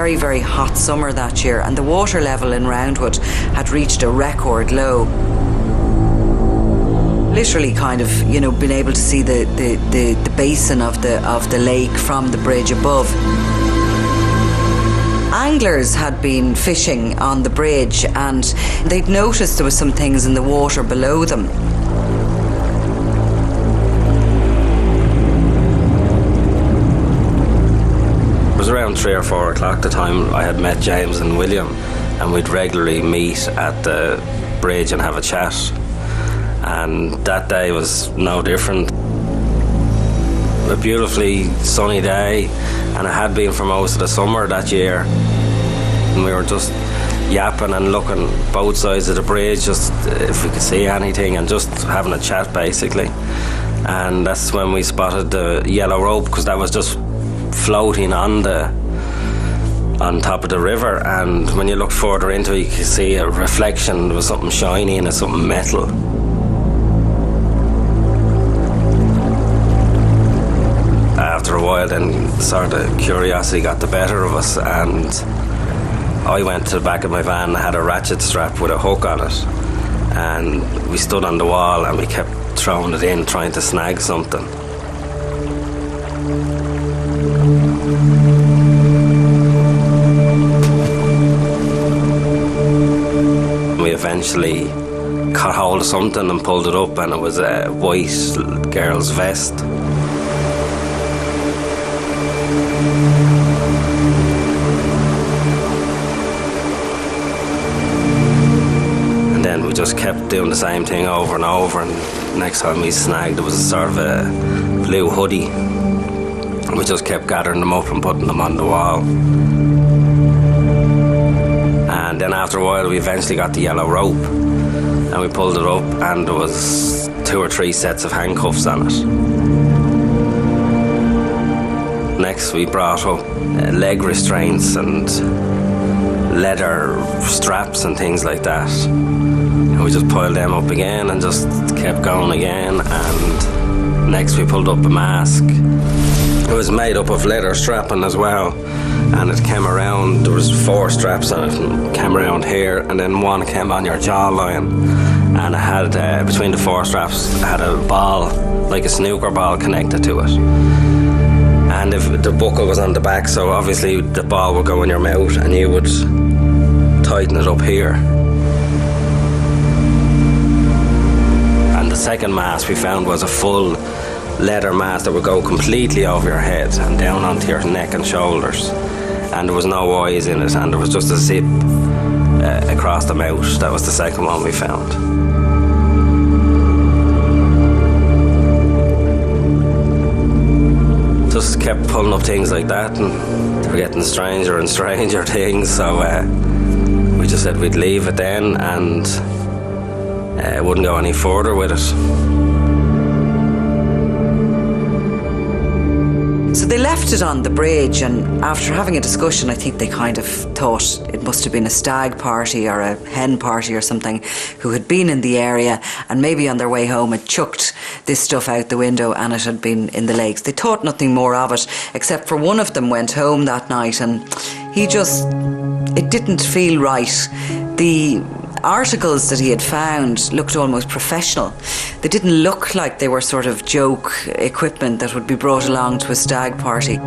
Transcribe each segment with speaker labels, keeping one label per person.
Speaker 1: very, very hot summer that year, and the water level in Roundwood had reached a record low. Literally kind of, you know, been able to see the basin of the lake from the bridge above. Anglers had been fishing on the bridge and they'd noticed there was some things in the water below them.
Speaker 2: It was around 3 or 4 o'clock the time I had met James and William, and we'd regularly meet at the bridge and have a chat. And that day was no different. A beautifully sunny day, and it had been for most of the summer that year. And we were just yapping and looking both sides of the bridge, just if we could see anything, and just having a chat basically. And that's when we spotted the yellow rope, because that was just floating on top of the river. And when you look further into it, you could see a reflection. There was something shiny and something metal. After a while, then sort of curiosity got the better of us, and I went to the back of my van and had a ratchet strap with a hook on it, and we stood on the wall and we kept throwing it in, trying to snag something. We eventually caught hold of something and pulled it up, and it was a white girl's vest. We just kept doing the same thing over and over, and next time we snagged, it was sort of a blue hoodie. And we just kept gathering them up and putting them on the wall. And then after a while, we eventually got the yellow rope, and we pulled it up, and there was 2 or 3 sets of handcuffs on it. Next, we brought up leg restraints and leather straps and things like that. And we just piled them up again and just kept going again. And next we pulled up a mask. It was made up of leather strapping as well, and it came around, there was 4 straps on it, and it came around here, and then one came on your jawline, and it had, between the 4 straps, it had a ball, like a snooker ball connected to it. And if the buckle was on the back, so obviously the ball would go in your mouth and you would tighten it up here. And the second mask we found was a full leather mask that would go completely over your head and down onto your neck and shoulders. And there was no eyes in it, and there was just a zip across the mouth. That was the second one we found. Just kept pulling up things like that, and they were getting stranger and stranger things, so we just said we'd leave it then and wouldn't go any further with it.
Speaker 1: So they left it on the bridge, and after having a discussion, I think they kind of thought it must have been a stag party or a hen party or something who had been in the area, and maybe on their way home had chucked this stuff out the window and it had been in the lakes. They thought nothing more of it, except for one of them went home that night and it didn't feel right. The articles that he had found looked almost professional. They didn't look like they were sort of joke equipment that would be brought along to a stag party.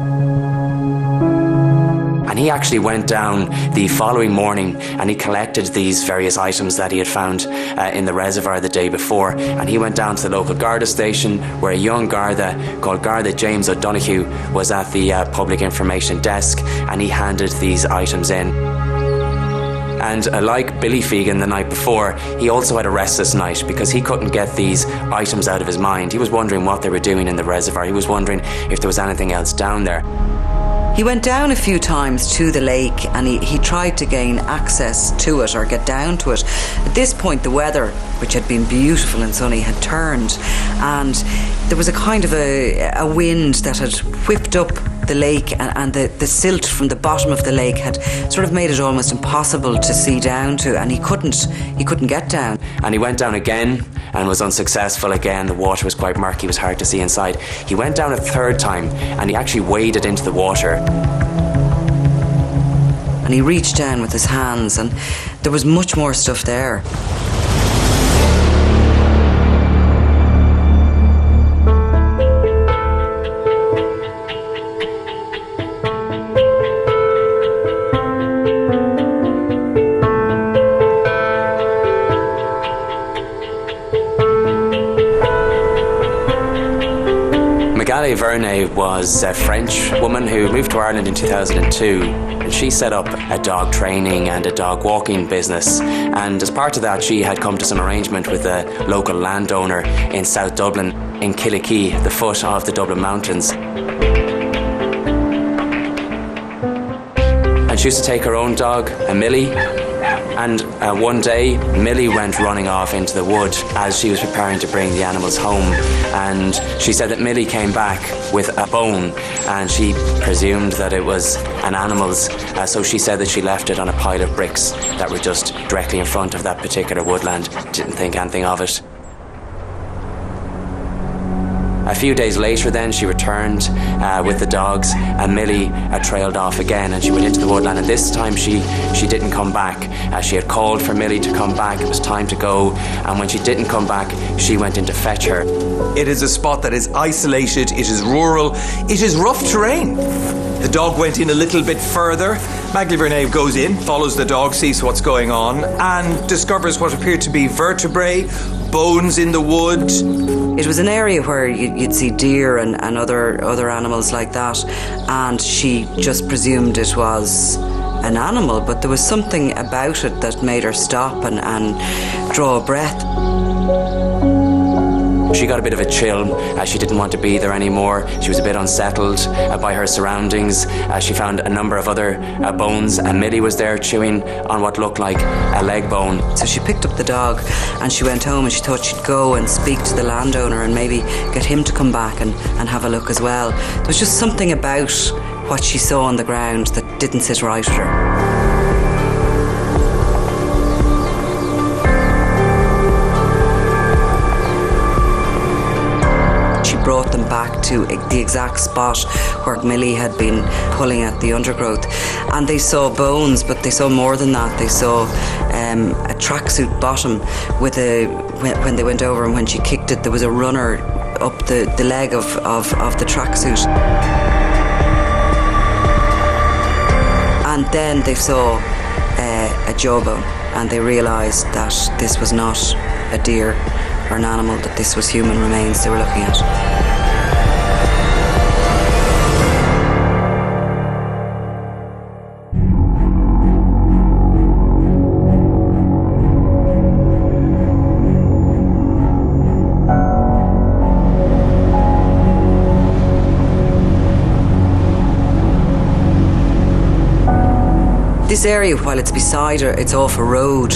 Speaker 3: And he actually went down the following morning and he collected these various items that he had found in the reservoir the day before. And he went down to the local Garda station where a young Garda called Garda James O'Donoghue was at the public information desk, and he handed these items in. And like Billy Fegan the night before, he also had a restless night because he couldn't get these items out of his mind. He was wondering what they were doing in the reservoir. He was wondering if there was anything else down there.
Speaker 1: He went down a few times to the lake and he tried to gain access to it or get down to it. At this point, the weather, which had been beautiful and sunny, had turned, and there was a kind of a wind that had whipped up the lake, and the silt from the bottom of the lake had sort of made it almost impossible to see down to, and he couldn't get down.
Speaker 3: And he went down again and was unsuccessful again. The water was quite murky, it was hard to see inside. He went down a third time and he actually waded into the water.
Speaker 1: and he reached down with his hands, and there was much more stuff there.
Speaker 3: Magali Vernay was a French woman who moved to Ireland in 2002. And she set up a dog training and a dog walking business. And as part of that, she had come to some arrangement with a local landowner in South Dublin, in Killikee, the foot of the Dublin Mountains. And she used to take her own dog, a Millie. And one day, Millie went running off into the wood as she was preparing to bring the animals home. And she said that Millie came back with a bone, and she presumed that it was an animal's. So she said that she left it on a pile of bricks that were just directly in front of that particular woodland. Didn't think anything of it. A few days later then, she returned with the dogs, and Millie trailed off again, and she went into the woodland, and this time she didn't come back. She had called for Millie to come back. It was time to go, and when she didn't come back, she went in to fetch her.
Speaker 4: It is a spot that is isolated, it is rural, it is rough terrain. The dog went in a little bit further. Magali Vernay goes in, follows the dog, sees what's going on, and discovers what appeared to be vertebrae, bones in the wood.
Speaker 1: It was an area where you'd see deer and other animals like that, and she just presumed it was an animal, but there was something about it that made her stop and draw a breath.
Speaker 3: She got a bit of a chill. She didn't want to be there anymore. She was a bit unsettled by her surroundings. She found a number of other bones, and Millie was there chewing on what looked like a leg bone.
Speaker 1: So she picked up the dog and she went home, and she thought she'd go and speak to the landowner and maybe get him to come back and have a look as well. There was just something about what she saw on the ground that didn't sit right with her. Brought them back to the exact spot where Millie had been pulling at the undergrowth, and they saw bones, but they saw more than that. They saw a tracksuit bottom with when they went over, and when she kicked it, there was a runner up the leg of the tracksuit. And then they saw a jawbone, and they realised that this was not a deer or an animal, that this was human remains they were looking at. This area, while it's beside her, it's off a road,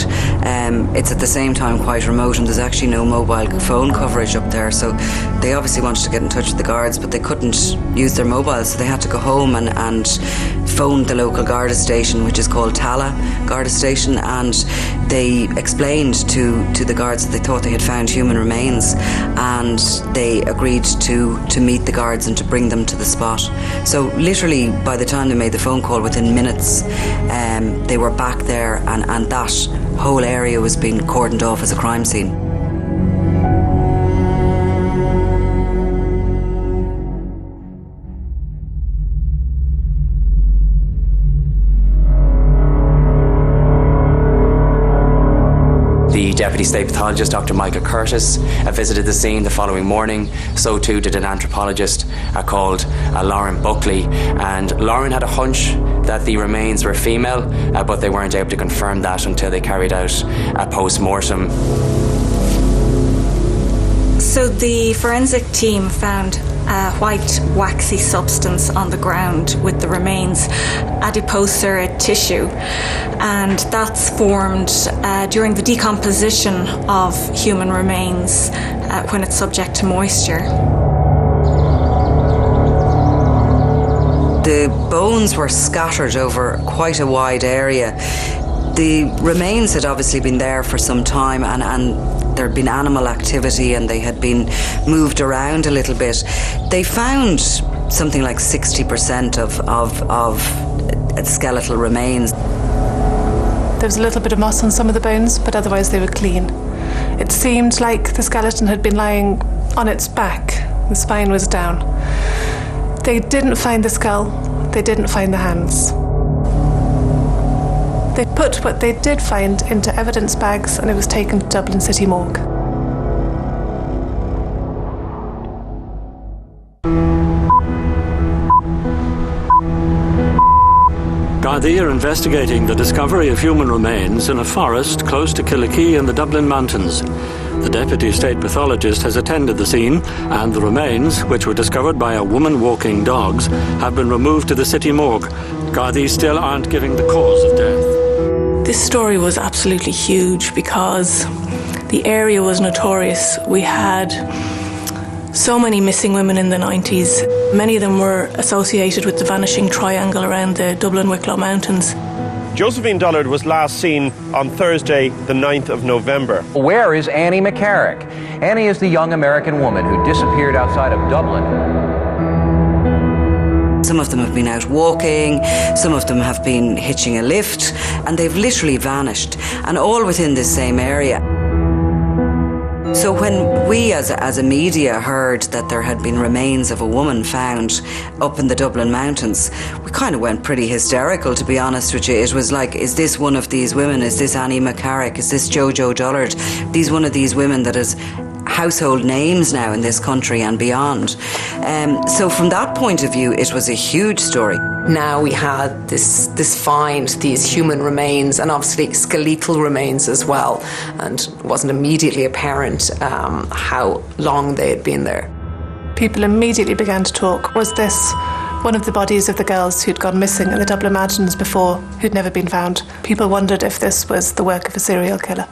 Speaker 1: it's at the same time quite remote, and there's actually no mobile phone coverage up there, so they obviously wanted to get in touch with the guards, but they couldn't use their mobiles, so they had to go home and phone the local Garda station, which is called Tala Garda Station, and they explained to the guards that they thought they had found human remains, and they agreed to meet the guards and to bring them to the spot. So literally, by the time they made the phone call, within minutes, they were back there, and that whole area was being cordoned off as a crime scene. The Deputy State Pathologist, Dr. Michael Curtis, visited the scene the following morning. So too did an anthropologist called Lauren Buckley. And Lauren had a hunch that the remains were female, but they weren't able to confirm that until they carried out a post-mortem.
Speaker 5: So the forensic team found a white waxy substance on the ground with the remains, adipocer tissue, and that's formed during the decomposition of human remains when it's subject to moisture.
Speaker 1: The bones were scattered over quite a wide area. The remains had obviously been there for some time, and there had been animal activity, and they had been moved around a little bit. They found something like 60% of skeletal remains.
Speaker 6: There was a little bit of moss on some of the bones, but otherwise they were clean. It seemed like the skeleton had been lying on its back. The spine was down. They didn't find the skull. They didn't find the hands. They put what they did find into evidence bags and it was taken to Dublin City Morgue.
Speaker 7: Gardaí are investigating the discovery of human remains in a forest close to Killikee in the Dublin Mountains. The Deputy State Pathologist has attended the scene and the remains, which were discovered by a woman walking dogs, have been removed to the city morgue. Gardaí still aren't giving the cause of death.
Speaker 8: This story was absolutely huge because the area was notorious. We had so many missing women in the 90s. Many of them were associated with the vanishing triangle around the Dublin-Wicklow Mountains.
Speaker 9: Josephine Dullard was last seen on Thursday, the 9th of November.
Speaker 10: Where is Annie McCarrick? Annie is the young American woman who disappeared outside of Dublin.
Speaker 1: Some of them have been out walking, some of them have been hitching a lift, and they've literally vanished, and all within this same area. So when we as a media heard that there had been remains of a woman found up in the Dublin Mountains, we kind of went pretty hysterical, to be honest with you. It was like, is this one of these women? Is this Annie McCarrick? Is this Jojo Dullard? These one of these women that is household names now in this country and beyond. So from that point of view, it was a huge story.
Speaker 11: Now we had this find, these human remains, and obviously skeletal remains as well, and it wasn't immediately apparent how long they had been there.
Speaker 6: People immediately began to talk. Was this one of the bodies of the girls who'd gone missing in the Dublin Mountains before, who'd never been found? People wondered if this was the work of a serial killer.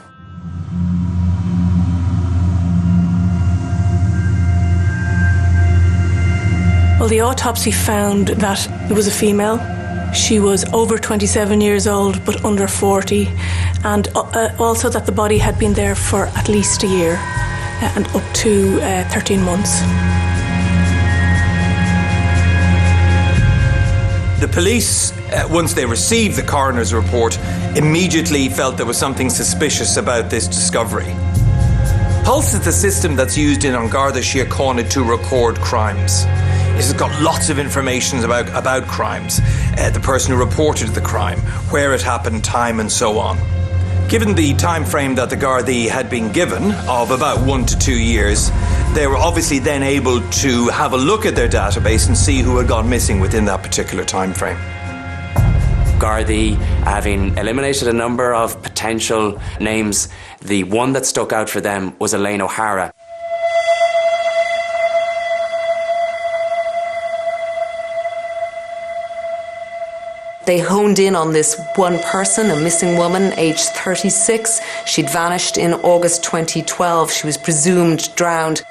Speaker 8: Well, the autopsy found that it was a female. She was over 27 years old, but under 40, and also that the body had been there for at least a year and up to 13 months.
Speaker 4: The police, once they received the coroner's report, immediately felt there was something suspicious about this discovery. Pulse is the system that's used in An Garda Síochána to record crimes. It has got lots of information about crimes, the person who reported the crime, where it happened, time and so on. Given the time frame that the Gardaí had been given of about 1 to 2 years, they were obviously then able to have a look at their database and see who had gone missing within that particular time frame.
Speaker 3: Gardaí, having eliminated a number of potential names, the one that stuck out for them was Elaine O'Hara.
Speaker 11: They honed in on this one person, a missing woman, aged 36. She'd vanished in August 2012. She was presumed drowned.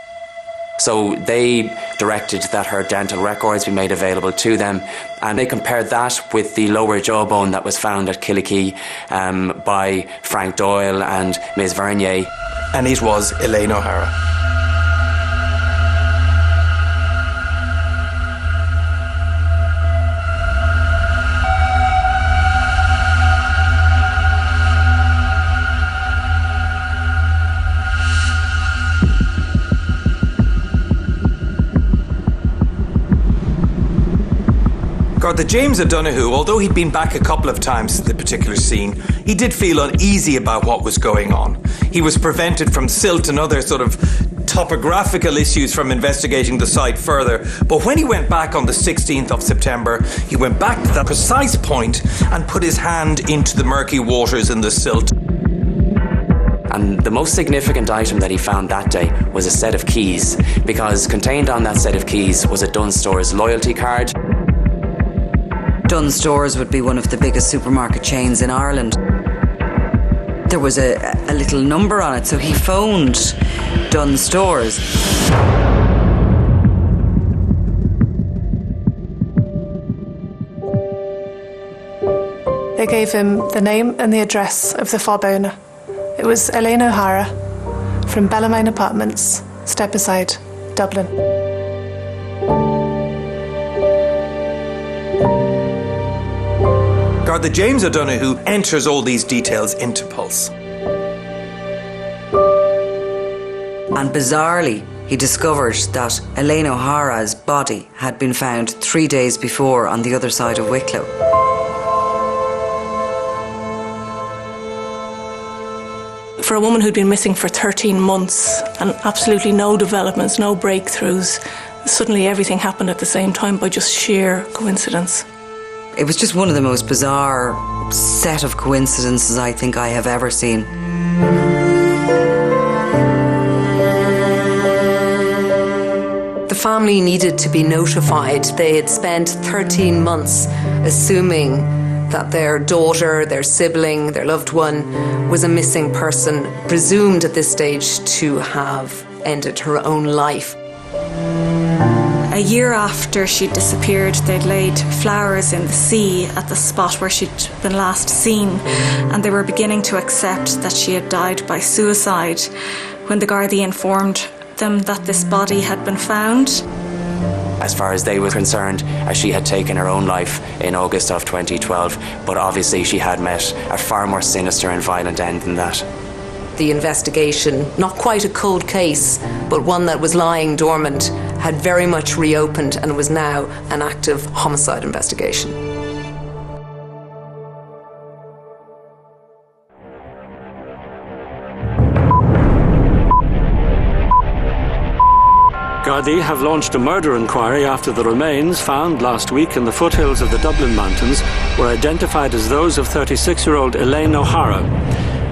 Speaker 3: So they directed that her dental records be made available to them, and they compared that with the lower jawbone that was found at Killikee by Frank Doyle and Ms. Vernier.
Speaker 4: And it was Elaine O'Hara. The James O'Donoghue, although he'd been back a couple of times to the particular scene, he did feel uneasy about what was going on. He was prevented from silt and other sort of topographical issues from investigating the site further. But when he went back on the 16th of September, he went back to that precise point and put his hand into the murky waters in the silt.
Speaker 3: And the most significant item that he found that day was a set of keys, because contained on that set of keys was a Dunnes Stores loyalty card.
Speaker 1: Dunnes Stores would be one of the biggest supermarket chains in Ireland. There was a little number on it, so he phoned Dunnes Stores.
Speaker 6: They gave him the name and the address of the fob owner. It was Elaine O'Hara from Bellarmine Apartments, Stepaside, Dublin.
Speaker 4: Garda James O'Donoghue enters all these details into Pulse.
Speaker 1: And bizarrely, he discovered that Elaine O'Hara's body had been found 3 days before on the other side of Wicklow.
Speaker 8: For a woman who'd been missing for 13 months and absolutely no developments, no breakthroughs, suddenly everything happened at the same time by just sheer coincidence.
Speaker 1: It was just one of the most bizarre set of coincidences I think I have ever seen.
Speaker 11: The family needed to be notified. They had spent 13 months assuming that their daughter, their sibling, their loved one was a missing person, presumed at this stage to have ended her own life.
Speaker 5: A year after she'd disappeared, they'd laid flowers in the sea at the spot where she'd been last seen, and they were beginning to accept that she had died by suicide when the Gardaí informed them that this body had been found.
Speaker 3: As far as they were concerned, she had taken her own life in August of 2012, but obviously she had met a far more sinister and violent end than that.
Speaker 11: The investigation, not quite a cold case, but one that was lying dormant, had very much reopened and was now an active homicide investigation.
Speaker 7: Gardaí have launched a murder inquiry after the remains found last week in the foothills of the Dublin Mountains were identified as those of 36-year-old Elaine O'Hara.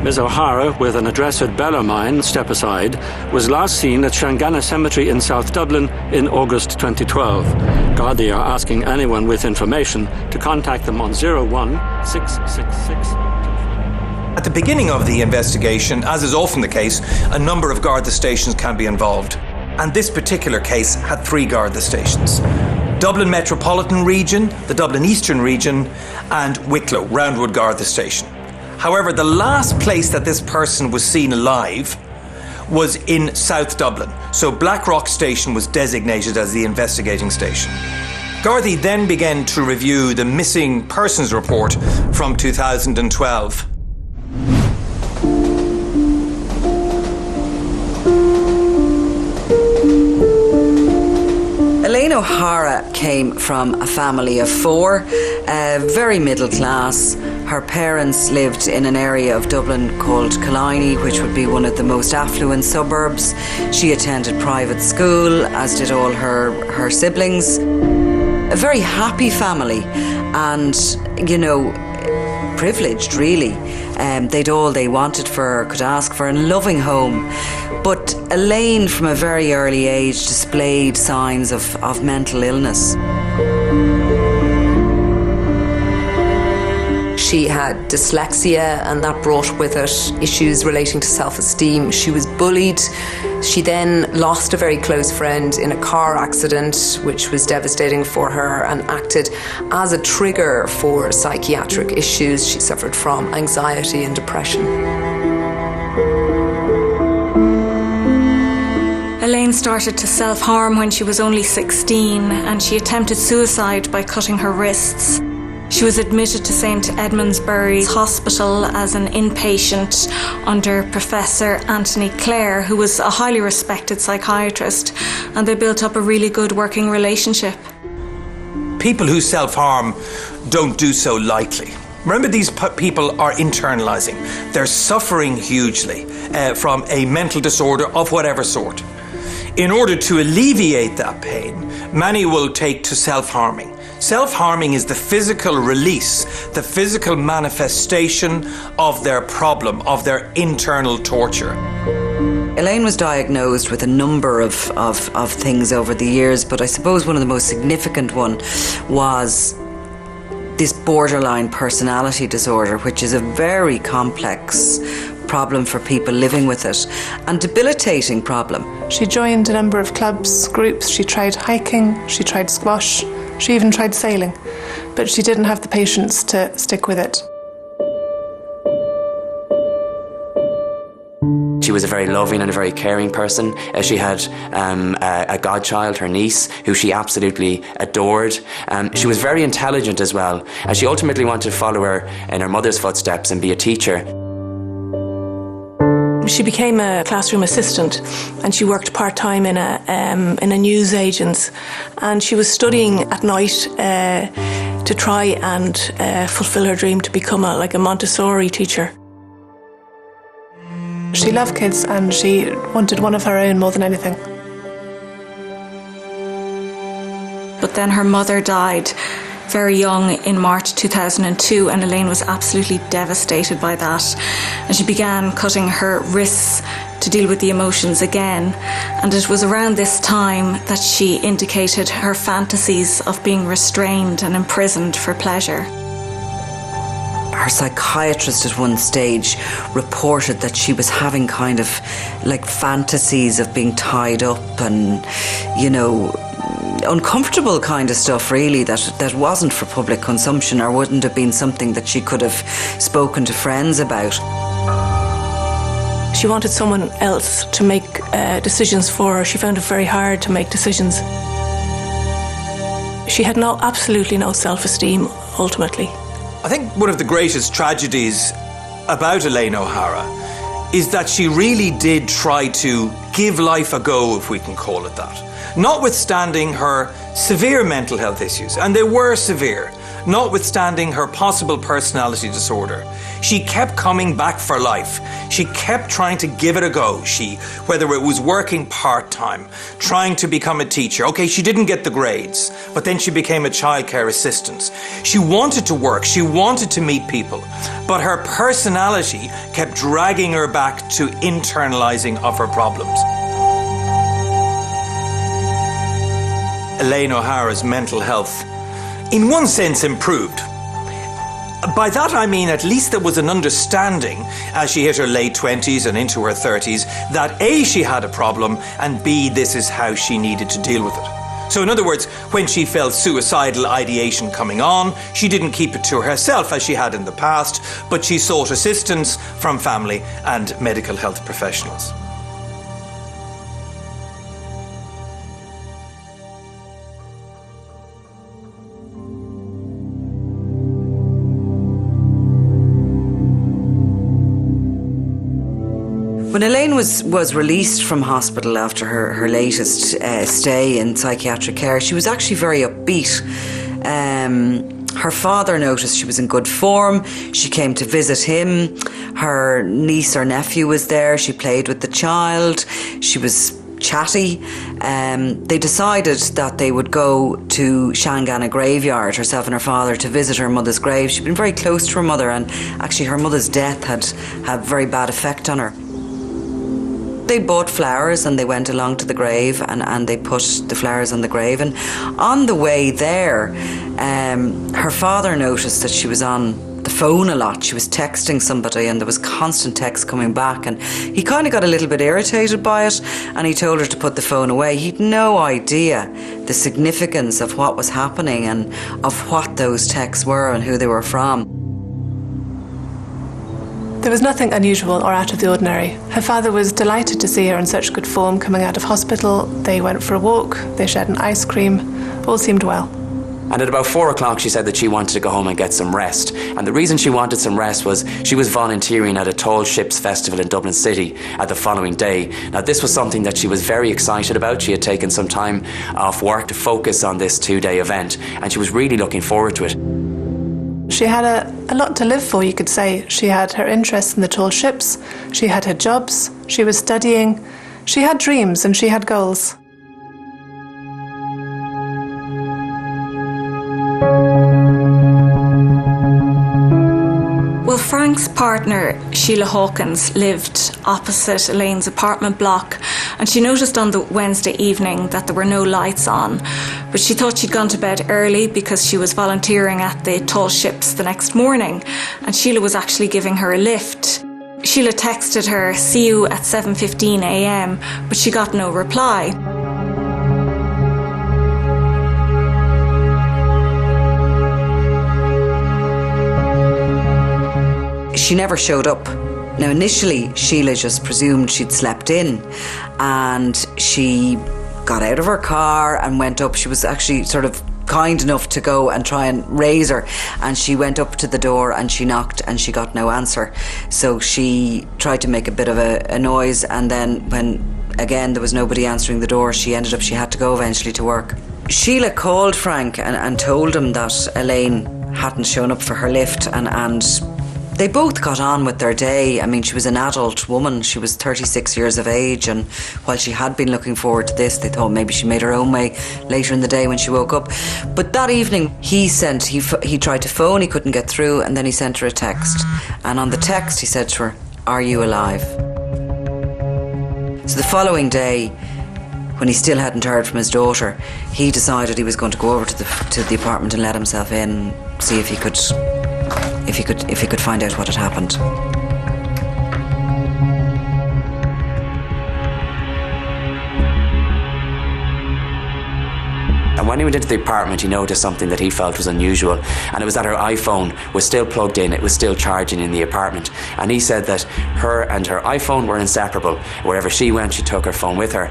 Speaker 7: Ms. O'Hara, with an address at Bellarmine, Stepaside, was last seen at Shangana Cemetery in South Dublin in August 2012. Gardaí are asking anyone with information to contact them on 01666.
Speaker 4: At the beginning of the investigation, as is often the case, a number of Garda stations can be involved. And this particular case had 3 Garda stations. Dublin Metropolitan Region, the Dublin Eastern Region, and Wicklow, Roundwood Garda Station. However, the last place that this person was seen alive was in South Dublin, so Blackrock Station was designated as the investigating station. Gardaí then began to review the missing persons report from 2012.
Speaker 1: Elaine O'Hara came from a family of 4, very middle class. Her parents lived in an area of Dublin called Killiney, which would be one of the most affluent suburbs. She attended private school, as did all her siblings. A very happy family and, you know, privileged really. They'd all they wanted for her, could ask for, a loving home. But Elaine, from a very early age, displayed signs of mental illness.
Speaker 11: She had dyslexia, and that brought with it issues relating to self-esteem. She was bullied. She then lost a very close friend in a car accident, which was devastating for her and acted as a trigger for psychiatric issues. She suffered from anxiety and depression.
Speaker 5: Elaine started to self-harm when she was only 16, and she attempted suicide by cutting her wrists. She was admitted to St Edmundsbury Hospital as an inpatient under Professor Anthony Clare, who was a highly respected psychiatrist, and they built up a really good working relationship.
Speaker 4: People who self-harm don't do so lightly. Remember, these people are internalising. They're suffering hugely from a mental disorder of whatever sort. In order to alleviate that pain, many will take to self-harming. Self-harming is the physical release, the physical manifestation of their problem, of their internal torture.
Speaker 1: Elaine was diagnosed with a number of things over the years, but I suppose one of the most significant one was this borderline personality disorder, which is a very complex problem for people living with it, and debilitating problem.
Speaker 6: She joined a number of clubs, groups. She tried hiking, she tried squash, she even tried sailing, but she didn't have the patience to stick with it.
Speaker 3: She was a very loving and a very caring person. She had a godchild, her niece, who she absolutely adored. She was very intelligent as well. She ultimately wanted to follow her in her mother's footsteps and be a teacher.
Speaker 8: She became a classroom assistant and she worked part-time in a news agent's, and she was studying at night to try and fulfill her dream to become like a Montessori teacher.
Speaker 6: She loved kids and she wanted one of her own more than anything.
Speaker 5: But then her mother died very young in March 2002, and Elaine was absolutely devastated by that. And she began cutting her wrists to deal with the emotions again. And it was around this time that she indicated her fantasies of being restrained and imprisoned for pleasure.
Speaker 1: Her psychiatrist at one stage reported that she was having kind of like fantasies of being tied up and, you know, uncomfortable kind of stuff really that wasn't for public consumption or wouldn't have been something that she could have spoken to friends about.
Speaker 8: She wanted someone else to make decisions for her. She found it very hard to make decisions. She had absolutely no self-esteem ultimately.
Speaker 4: I think one of the greatest tragedies about Elaine O'Hara is that she really did try to give life a go, if we can call it that. Notwithstanding her severe mental health issues, and they were severe, notwithstanding her possible personality disorder, she kept coming back for life. She kept trying to give it a go. Whether it was working part-time, trying to become a teacher. Okay, she didn't get the grades, but then she became a childcare assistant. She wanted to work, she wanted to meet people, but her personality kept dragging her back to internalizing of her problems. Elaine O'Hara's mental health, in one sense, improved. By that I mean at least there was an understanding as she hit her late 20s and into her 30s that A, she had a problem, and B, this is how she needed to deal with it. So in other words, when she felt suicidal ideation coming on, she didn't keep it to herself as she had in the past, but she sought assistance from family and medical health professionals.
Speaker 1: When Elaine was released from hospital after her latest stay in psychiatric care, she was actually very upbeat. Her father noticed she was in good form. She came to visit him. Her niece or nephew was there. She played with the child. She was chatty. They decided that they would go to Shangana graveyard, herself and her father, to visit her mother's grave. She'd been very close to her mother, and actually her mother's death had a very bad effect on her. They bought flowers and they went along to the grave and they put the flowers on the grave. And on the way there, her father noticed that she was on the phone a lot. She was texting somebody and there was constant text coming back, and he kind of got a little bit irritated by it, and he told her to put the phone away. He'd no idea the significance of what was happening and of what those texts were and who they were from.
Speaker 6: There was nothing unusual or out of the ordinary. Her father was delighted to see her in such good form coming out of hospital. They went for a walk, they shared an ice cream, all seemed well.
Speaker 3: And at about 4 o'clock she said that she wanted to go home and get some rest. And the reason she wanted some rest was she was volunteering at a Tall Ships Festival in Dublin City at the following day. Now this was something that she was very excited about. She had taken some time off work to focus on this 2-day event, and she was really looking forward to it.
Speaker 6: She had a lot to live for, you could say. She had her interests in the tall ships, she had her jobs, she was studying, she had dreams and she had goals.
Speaker 5: Well, Frank's partner, Sheila Hawkins, lived opposite Elaine's apartment block, and she noticed on the Wednesday evening that there were no lights on, but she thought she'd gone to bed early because she was volunteering at the Tall Ships the next morning, and Sheila was actually giving her a lift. Sheila texted her, "See you at 7:15 a.m, but she got no reply.
Speaker 1: She never showed up Now, initially, Sheila just presumed she'd slept in, and she got out of her car and went up. She was actually sort of kind enough to go and try and raise her, and she went up to the door and she knocked and she got no answer. So she tried to make a bit of a noise, and then when again there was nobody answering the door, she had to go eventually to work. Sheila called Frank and told him that Elaine hadn't shown up for her lift, and they both got on with their day. I mean, she was an adult woman. She was 36 years of age, and while she had been looking forward to this, they thought maybe she made her own way later in the day when she woke up. But that evening, he tried to phone, he couldn't get through, and then he sent her a text. And on the text, he said to her, "Are you alive?" So the following day, when he still hadn't heard from his daughter, he decided he was going to go over to the apartment and let himself in, see if he could find out what had happened.
Speaker 3: And when he went into the apartment, he noticed something that he felt was unusual, and it was that her iPhone was still plugged in, it was still charging in the apartment. And he said that her and her iPhone were inseparable. Wherever she went, she took her phone with her.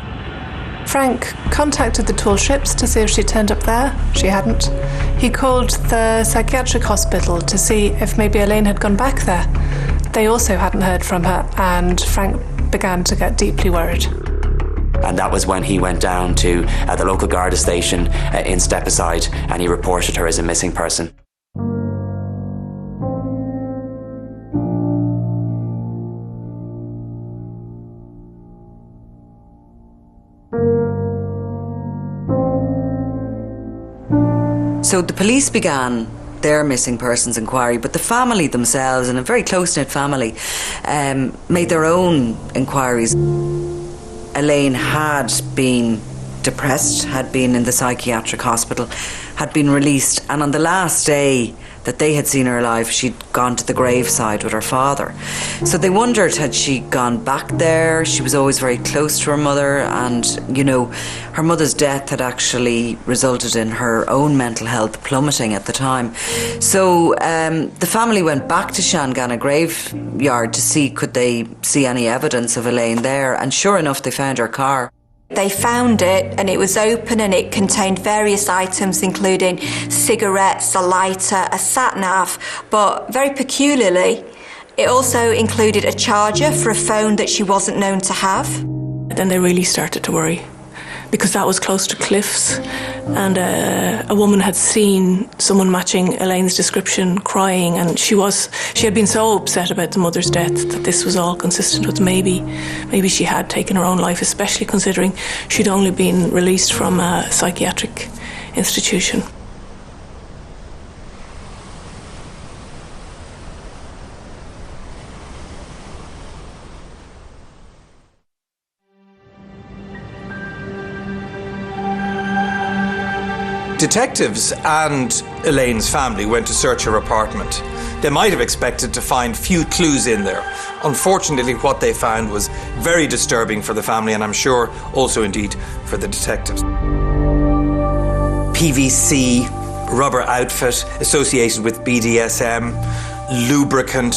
Speaker 6: Frank contacted the tall ships to see if she turned up there. She hadn't. He called the psychiatric hospital to see if maybe Elaine had gone back there. They also hadn't heard from her, and Frank began to get deeply worried.
Speaker 3: And that was when he went down to the local Garda station in Stepaside, and he reported her as a missing person.
Speaker 1: So the police began their missing persons inquiry, but the family themselves, and a very close-knit family, made their own inquiries. Elaine had been depressed, had been in the psychiatric hospital, had been released, and on the last day that they had seen her alive, she'd gone to the graveside with her father. So they wondered, had she gone back there? She was always very close to her mother, and, you know, her mother's death had actually resulted in her own mental health plummeting at the time. So the family went back to Shangana graveyard to see could they see any evidence of Elaine there, and sure enough, they found her car.
Speaker 12: They found it, and it was open, and it contained various items including cigarettes, a lighter, a sat-nav, but very peculiarly it also included a charger for a phone that she wasn't known to have.
Speaker 8: Then they really started to worry, because that was close to cliffs, and a woman had seen someone matching Elaine's description crying, and she had been so upset about the mother's death that this was all consistent with maybe she had taken her own life, especially considering she'd only been released from a psychiatric institution.
Speaker 4: Detectives and Elaine's family went to search her apartment. They might have expected to find few clues in there. Unfortunately, what they found was very disturbing for the family, and I'm sure also indeed for the detectives. PVC, rubber outfit associated with BDSM, lubricant,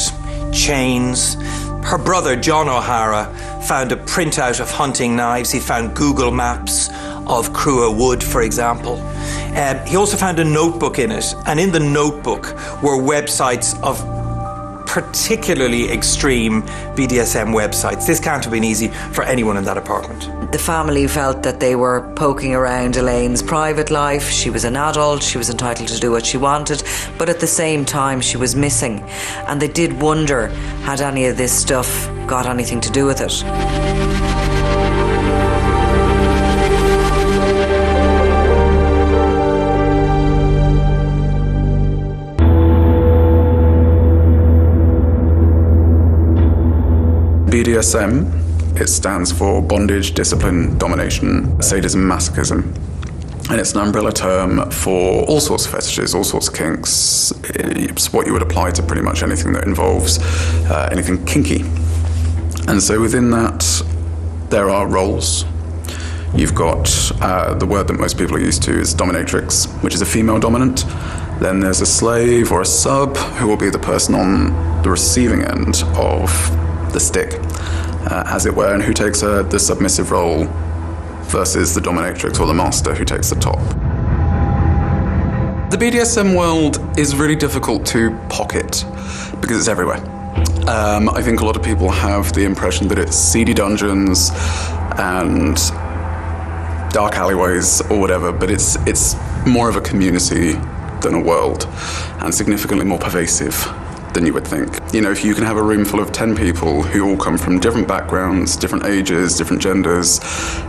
Speaker 4: chains. Her brother, John O'Hara, found a printout of hunting knives. He found Google Maps of Crua Wood, for example. He also found a notebook in it, and in the notebook were websites of particularly extreme BDSM websites. This can't have been easy for anyone in that apartment.
Speaker 1: The family felt that they were poking around Elaine's private life. She was an adult, she was entitled to do what she wanted, but at the same time she was missing. And they did wonder, had any of this stuff got anything to do with it?
Speaker 13: BDSM, it stands for bondage, discipline, domination, sadism, masochism. And it's an umbrella term for all sorts of fetishes, all sorts of kinks. It's what you would apply to pretty much anything that involves anything kinky. And so within that, there are roles. You've got the word that most people are used to is dominatrix, which is a female dominant. Then there's a slave or a sub, who will be the person on the receiving end of the stick, as it were, and who takes the submissive role versus the dominatrix or the master who takes the top. The BDSM world is really difficult to pocket because it's everywhere. I think a lot of people have the impression that it's seedy dungeons and dark alleyways or whatever, but it's more of a community than a world, and significantly more pervasive than you would think. You know, if you can have a room full of 10 people who all come from different backgrounds, different ages, different genders,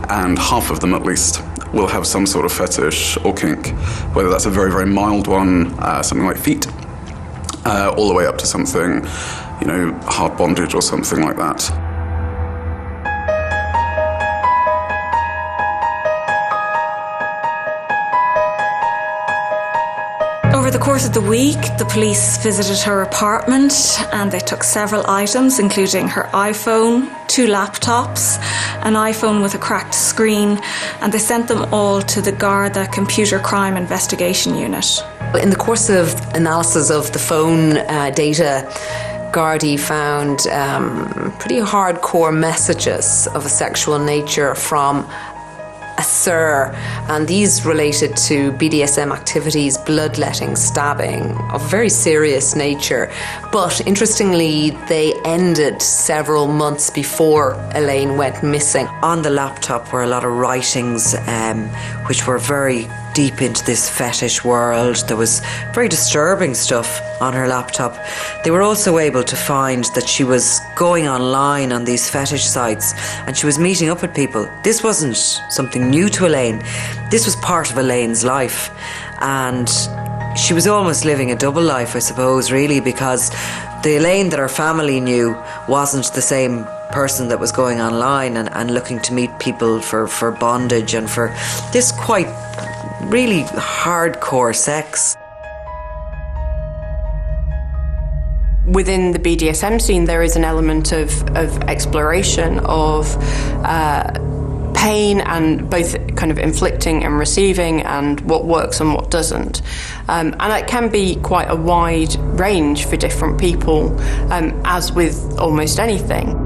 Speaker 13: and half of them at least will have some sort of fetish or kink, whether that's a very, very mild one, something like feet, all the way up to something, you know, hard bondage or something like that.
Speaker 5: Over the course of the week, the police visited her apartment and they took several items, including her iPhone, 2 laptops, an iPhone with a cracked screen, and they sent them all to the Garda Computer Crime Investigation Unit.
Speaker 11: In the course of analysis of the phone data, Gardaí found pretty hardcore messages of a sexual nature from a sir, and these related to BDSM activities, bloodletting, stabbing, of very serious nature. But interestingly, they ended several months before Elaine went missing.
Speaker 1: On the laptop were a lot of writings which were very deep into this fetish world. There was very disturbing stuff on her laptop. They were also able to find that she was going online on these fetish sites and she was meeting up with people. This wasn't something new to Elaine. This was part of Elaine's life, and she was almost living a double life, I suppose, really, because the Elaine that her family knew wasn't the same person that was going online and looking to meet people for bondage and for this quite really hardcore sex.
Speaker 14: Within the BDSM scene, there is an element of exploration of pain, and both kind of inflicting and receiving, and what works and what doesn't. And it can be quite a wide range for different people, as with almost anything.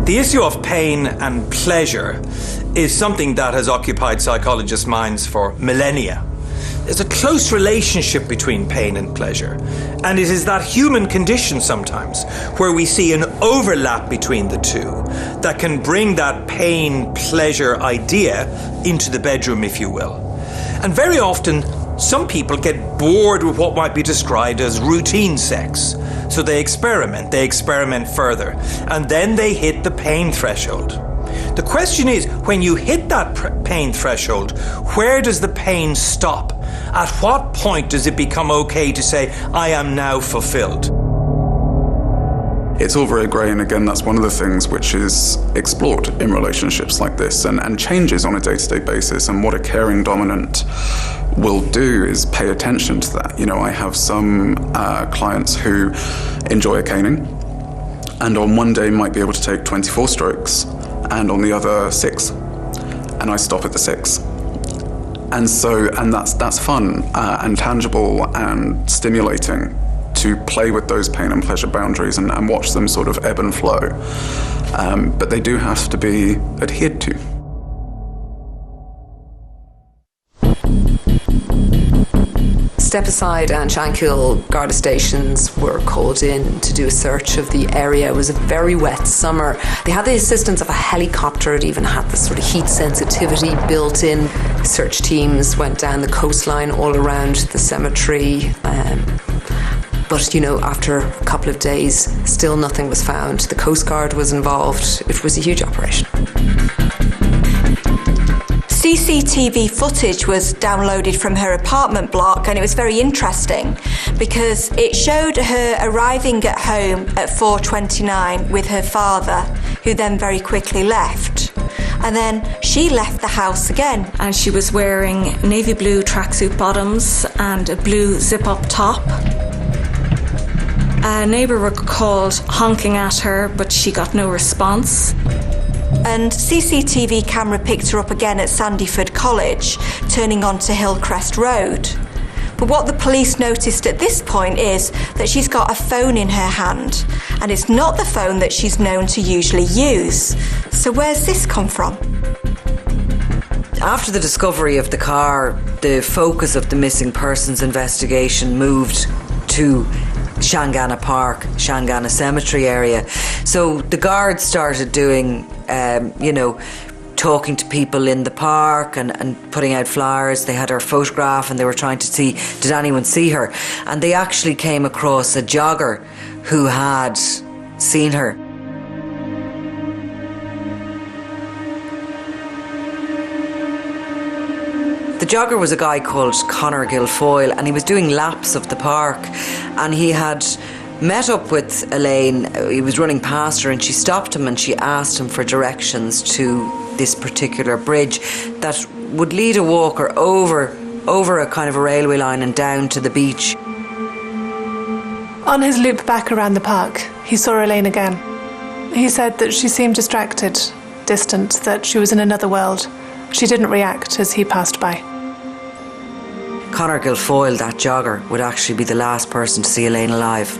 Speaker 4: The issue of pain and pleasure is something that has occupied psychologists' minds for millennia. There's a close relationship between pain and pleasure, and it is that human condition sometimes where we see an overlap between the two that can bring that pain-pleasure idea into the bedroom, if you will. And very often, some people get bored with what might be described as routine sex. So they experiment further, and then they hit the pain threshold. The question is, when you hit that pain threshold, where does the pain stop? At what point does it become okay to say, I am now fulfilled?
Speaker 13: It's all very grey, and again, that's one of the things which is explored in relationships like this and changes on a day-to-day basis. And what a caring dominant will do is pay attention to that. You know, I have some clients who enjoy a caning, and on one day might be able to take 24 strokes, and on the other 6. And I stop at the 6. And that's fun and tangible and stimulating to play with those pain and pleasure boundaries and watch them sort of ebb and flow. But they do have to be adhered to.
Speaker 11: Stepaside and Shankill Garda stations were called in to do a search of the area. It was a very wet summer. They had the assistance of a helicopter. It even had this sort of heat sensitivity built in. Search teams went down the coastline all around the cemetery. But, you know, after a couple of days, still nothing was found. The Coast Guard was involved. It was a huge operation.
Speaker 12: CCTV footage was downloaded from her apartment block, and it was very interesting because it showed her arriving at home at 4:29 with her father, who then very quickly left. And then she left the house again.
Speaker 5: And she was wearing navy blue tracksuit bottoms and a blue zip-up top. A neighbour recalled honking at her, but she got no response.
Speaker 12: And CCTV camera picked her up again at Sandyford College, turning onto Hillcrest Road. But what the police noticed at this point is that she's got a phone in her hand, and it's not the phone that she's known to usually use. So where's this come from?
Speaker 1: After the discovery of the car, the focus of the missing persons investigation moved to Shangana Park, Shangana Cemetery area. So the guards started doing, talking to people in the park and putting out flyers. They had her photograph and they were trying to see, did anyone see her? And they actually came across a jogger who had seen her. The jogger was a guy called Conor Guilfoyle, and he was doing laps of the park, and he had met up with Elaine. He was running past her and she stopped him and she asked him for directions to this particular bridge that would lead a walker over a kind of a railway line and down to the beach.
Speaker 6: On his loop back around the park, he saw Elaine again. He said that she seemed distracted, distant, that she was in another world. She didn't react as he passed by.
Speaker 1: Conor Guilfoyle, that jogger, would actually be the last person to see Elaine alive.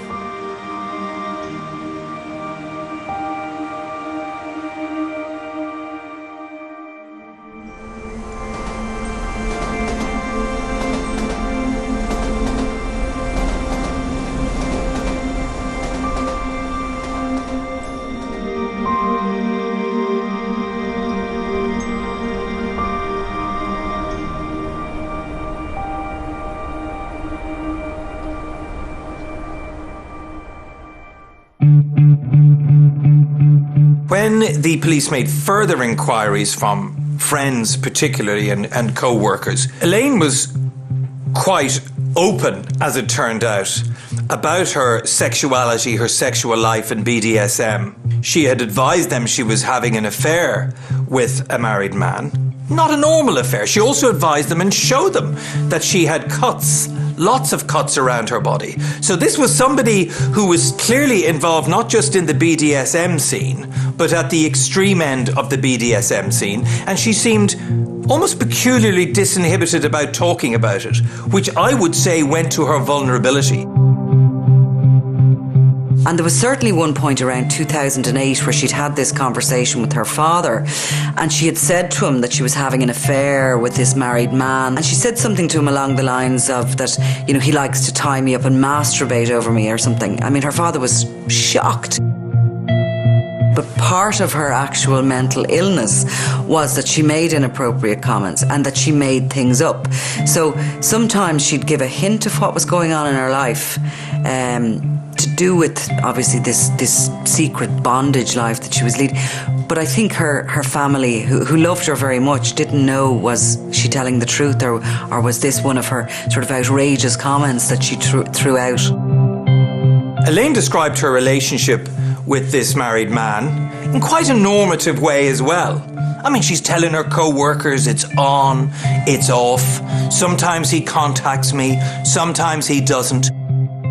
Speaker 4: When the police made further inquiries from friends particularly and co-workers, Elaine was quite open, as it turned out, about her sexuality, her sexual life and BDSM. She had advised them she was having an affair with a married man. Not a normal affair. She also advised them and showed them that she had cuts, lots of cuts around her body. So this was somebody who was clearly involved not just in the BDSM scene, but at the extreme end of the BDSM scene. And she seemed almost peculiarly disinhibited about talking about it, which I would say went to her vulnerability.
Speaker 1: And there was certainly one point around 2008 where she'd had this conversation with her father, and she had said to him that she was having an affair with this married man. And she said something to him along the lines of that, you know, he likes to tie me up and masturbate over me or something. I mean, her father was shocked. But part of her actual mental illness was that she made inappropriate comments and that she made things up. So sometimes she'd give a hint of what was going on in her life, to do with obviously this secret bondage life that she was leading. But I think her family, who loved her very much, didn't know, was she telling the truth, or was this one of her sort of outrageous comments that she threw out.
Speaker 4: Elaine described her relationship with this married man in quite a normative way as well. I mean, she's telling her co-workers it's on, it's off. Sometimes he contacts me, sometimes he doesn't.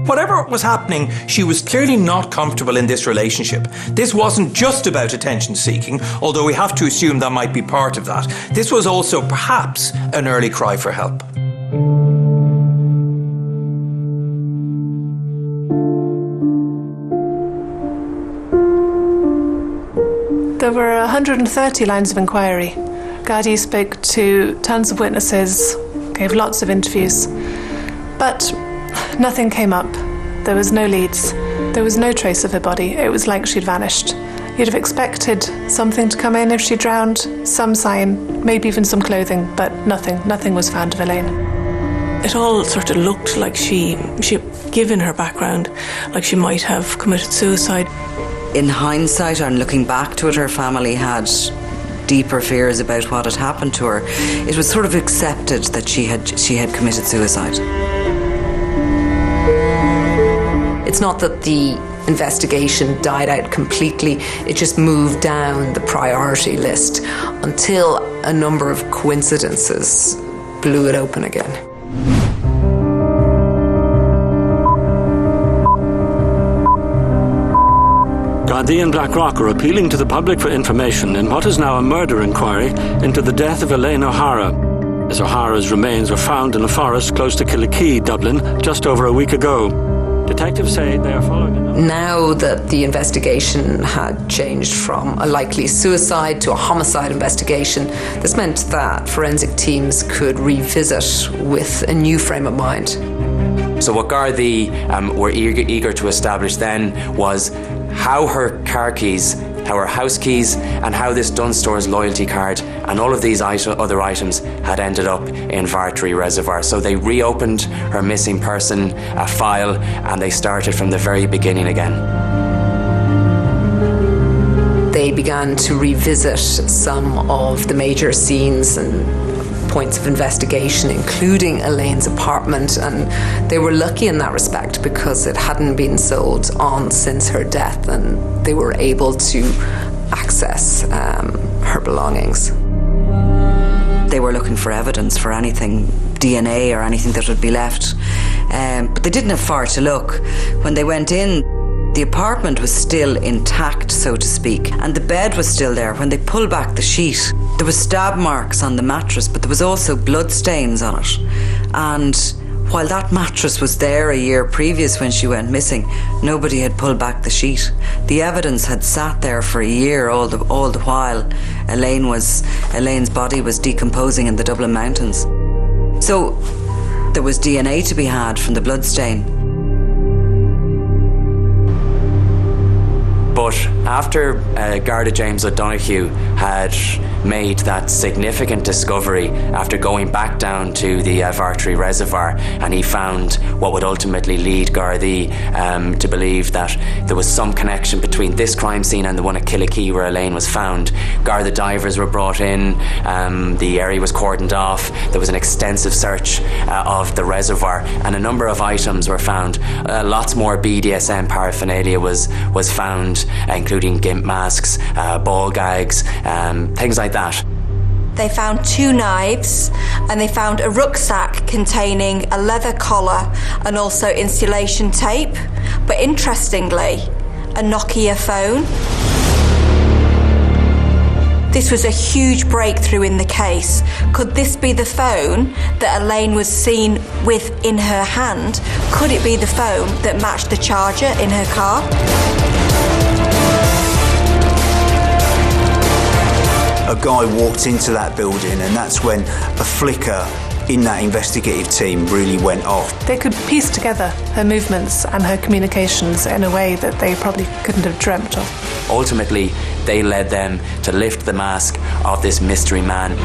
Speaker 4: Whatever was happening, she was clearly not comfortable in this relationship. This wasn't just about attention seeking, although we have to assume that might be part of that. This was also perhaps an early cry for help.
Speaker 6: There were 130 lines of inquiry. Gardaí spoke to tons of witnesses, gave lots of interviews, but nothing came up. There was no leads. There was no trace of her body. It was like she'd vanished. You'd have expected something to come in if she drowned, some sign, maybe even some clothing, but nothing was found of Elaine.
Speaker 8: It all sort of looked like she, given her background, like she might have committed suicide.
Speaker 1: In hindsight, and looking back to it, her family had deeper fears about what had happened to her. It was sort of accepted that she had committed suicide.
Speaker 11: It's not that the investigation died out completely, it just moved down the priority list until a number of coincidences blew it open again.
Speaker 7: Gardaí and Blackrock are appealing to the public for information in what is now a murder inquiry into the death of Elaine O'Hara. Miss O'Hara's remains were found in a forest close to Killikee, Dublin, just over a week ago. Detectives say they are following it.
Speaker 11: Now that the investigation had changed from a likely suicide to a homicide investigation, this meant that forensic teams could revisit with a new frame of mind.
Speaker 3: So what Gardaí were eager to establish then was how her car keys, how her house keys, and how this Dunnes Stores loyalty card and all of these other items had ended up in Vartry Reservoir. So they reopened her missing person file and they started from the very beginning again.
Speaker 11: They began to revisit some of the major scenes and points of investigation, including Elaine's apartment, and they were lucky in that respect because it hadn't been sold on since her death, and they were able to access her belongings.
Speaker 1: They were looking for evidence for anything, DNA or anything that would be left, but they didn't have far to look. When they went in, the apartment was still intact, so to speak, and the bed was still there. When they pulled back the sheet, there were stab marks on the mattress, but there was also blood stains on it. And while that mattress was there a year previous when she went missing, nobody had pulled back the sheet. The evidence had sat there for a year all the while Elaine's body was decomposing in the Dublin mountains. So there was DNA to be had from the bloodstain.
Speaker 3: But after Garda James O'Donoghue had made that significant discovery after going back down to the Vartry Reservoir, and he found what would ultimately lead Gardaí to believe that there was some connection between this crime scene and the one at Killikee where Elaine was found. Garda divers were brought in, the area was cordoned off, there was an extensive search of the reservoir, and a number of items were found. Lots more BDSM paraphernalia was found, including gimp masks, ball gags, things like that.
Speaker 12: They found 2 knives and they found a rucksack containing a leather collar and also insulation tape, but interestingly, a Nokia phone. This was a huge breakthrough in the case. Could this be the phone that Elaine was seen with in her hand? Could it be the phone that matched the charger in her car?
Speaker 15: A guy walked into that building, and that's when a flicker in that investigative team really went off.
Speaker 6: They could piece together her movements and her communications in a way that they probably couldn't have dreamt of.
Speaker 3: Ultimately, they led them to lift the mask of this mystery man.